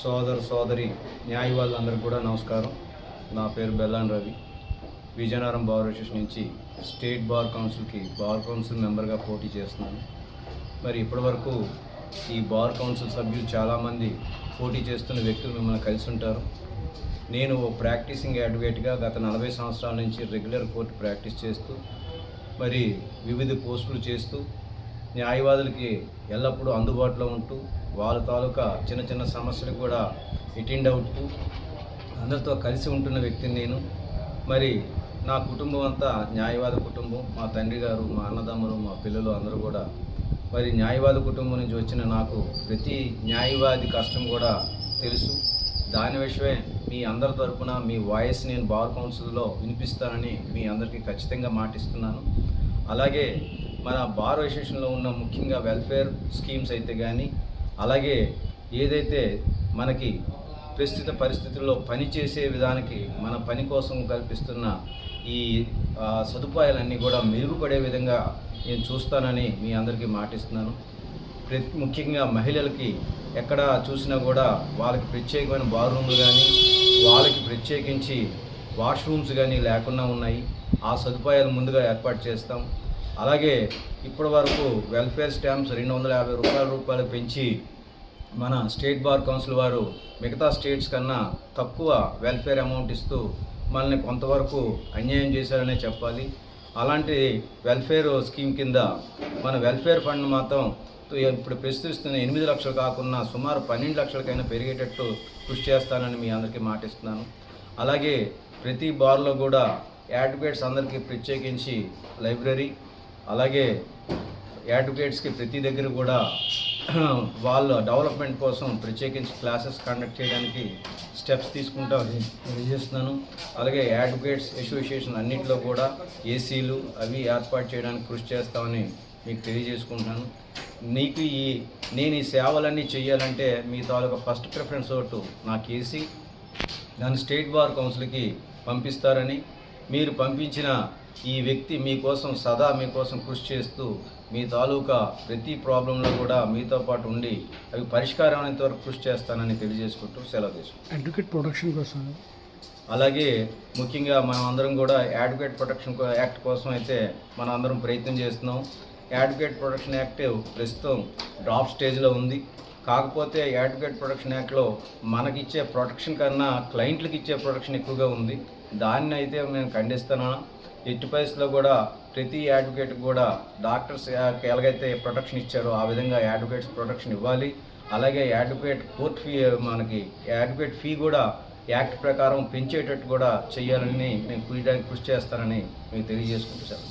సోదరి న్యాయవాదులందరికీ కూడా నమస్కారం. నా పేరు బెల్లాన్ రవి. విజయనగరం బార్ అసోసియేషన్ నుంచి స్టేట్ బార్ కౌన్సిల్ మెంబర్గా పోటీ చేస్తున్నాను. మరి ఇప్పటివరకు ఈ బార్ కౌన్సిల్ సభ్యులు చాలామంది పోటీ చేస్తున్న వ్యక్తులు మిమ్మల్ని కలిసి ఉంటారు. నేను ఓ ప్రాక్టీసింగ్ అడ్వకేట్గా గత 40 సంవత్సరాల నుంచి రెగ్యులర్ కోర్టు ప్రాక్టీస్ చేస్తూ మరి వివిధ పోస్టులు చేస్తూ న్యాయవాదులకి ఎల్లప్పుడూ అందుబాటులో ఉంటూ వాళ్ళ తాలూకా చిన్న సమస్యలకు కూడా అటెండ్ అవుతూ అందరితో కలిసి ఉంటున్న వ్యక్తిని నేను. మరి నా కుటుంబం అంతా న్యాయవాద కుటుంబం. మా తండ్రి గారు, మా అన్నదమ్ములు, మా పిల్లలు అందరూ కూడా మరి న్యాయవాద కుటుంబం నుంచి వచ్చిన నాకు ప్రతి న్యాయవాది కష్టం కూడా తెలుసు. దాని విషయమే మీ అందరి తరపున మీ వాయిస్ నేను బార్ కౌన్సిల్లో వినిపిస్తానని మీ అందరికీ ఖచ్చితంగా మాటిస్తున్నాను. అలాగే మన బార్ అసోసియేషన్లో ఉన్న ముఖ్యంగా వెల్ఫేర్ స్కీమ్స్ అయితే కానీ, అలాగే ఏదైతే మనకి ప్రస్తుత పరిస్థితుల్లో పనిచేసే విధానికి మన పని కోసం కల్పిస్తున్న ఈ సదుపాయాలన్నీ కూడా మెరుగుపడే విధంగా నేను చూస్తానని మీ అందరికీ మాటిస్తున్నాను. ముఖ్యంగా మహిళలకి ఎక్కడ చూసినా కూడా వాళ్ళకి ప్రత్యేకమైన బార్ రూమ్లు కానీ, వాళ్ళకి ప్రత్యేకించి వాష్రూమ్స్ కానీ లేకుండా ఉన్నాయి. ఆ సదుపాయాలు ముందుగా ఏర్పాటు చేస్తాం. అలాగే ఇప్పటి వరకు వెల్ఫేర్ స్టాంప్స్ 250 రూపాయలు పెంచి మన స్టేట్ బార్ కౌన్సిల్ వారు మిగతా స్టేట్స్ కన్నా తక్కువ వెల్ఫేర్ అమౌంట్ ఇస్తూ మనల్ని కొంతవరకు అన్యాయం చేశారనే చెప్పాలి. అలాంటి వెల్ఫేర్ స్కీమ్ కింద మన వెల్ఫేర్ ఫండ్ మాత్రం ఇప్పుడు ప్రస్తుతిస్తున్న 8 లక్షలు కాకుండా సుమారు 12 లక్షలకైనా పెరిగేటట్టు కృషి చేస్తానని మీ అందరికీ మాటిస్తున్నాను. అలాగే ప్రతి బార్లో కూడా అడ్వకేట్స్ అందరికీ ప్రత్యేకించి లైబ్రరీ, అలాగే అడ్వకేట్స్కి ప్రతి దగ్గర కూడా వాళ్ళ డెవలప్మెంట్ కోసం ప్రత్యేకించి క్లాసెస్ కండక్ట్ చేయడానికి స్టెప్స్ తీసుకుంటూ చేస్తున్నాను. అలాగే అడ్వకేట్స్ అసోసియేషన్ అన్నింటిలో కూడా ఏసీలు అవి ఏర్పాటు చేయడానికి కృషి చేస్తామని మీకు తెలియజేసుకుంటున్నాను. నేను ఈ సేవలన్నీ చేయాలంటే మీ తాలూకా ఫస్ట్ ప్రిఫరెన్స్ ఓటు నాకు ఏసీ, దాన్ని స్టేట్ బార్ కౌన్సిల్కి పంపిస్తారని, మీరు పంపించిన ఈ వ్యక్తి మీకోసం కృషి చేస్తూ మీ తాలూకా ప్రతి ప్రాబ్లంలో కూడా మీతో పాటు ఉండి అవి పరిష్కారం అనేంత వరకు కృషి చేస్తానని తెలియజేసుకుంటూ సెలవు తీసుకుంటాం. అడ్వకేట్ ప్రొటెక్షన్ కోసం, అలాగే ముఖ్యంగా మనం అందరం కూడా అడ్వకేట్ ప్రొటెక్షన్ యాక్ట్ కోసం అయితే మనం అందరం ప్రయత్నం చేస్తున్నాం. అడ్వకేట్ ప్రొటెక్షన్ యాక్ట్ ప్రస్తుతం డ్రాఫ్ట్ స్టేజ్లో ఉంది. కాకపోతే అడ్వకేట్ ప్రొటెక్షన్ యాక్ట్లో మనకిచ్చే ప్రొటెక్షన్ కన్నా క్లయింట్లకు ఇచ్చే ప్రొటెక్షన్ ఎక్కువగా ఉంది. దాన్ని అయితే నేను ఖండిస్తున్నాను. ఎట్టి పరిస్థితుల్లో కూడా ప్రతి అడ్వకేట్ కూడా డాక్టర్స్ ఎలాగైతే ప్రొటెక్షన్ ఇచ్చారో ఆ విధంగా అడ్వకేట్స్ ప్రొటెక్షన్ ఇవ్వాలి. అలాగే అడ్వకేట్ ఫీ కూడా యాక్ట్ ప్రకారం పెంచేటట్టు కూడా చేయాలని నేను కృషి చేస్తానని మీకు తెలియజేసుకుంటూ సార్.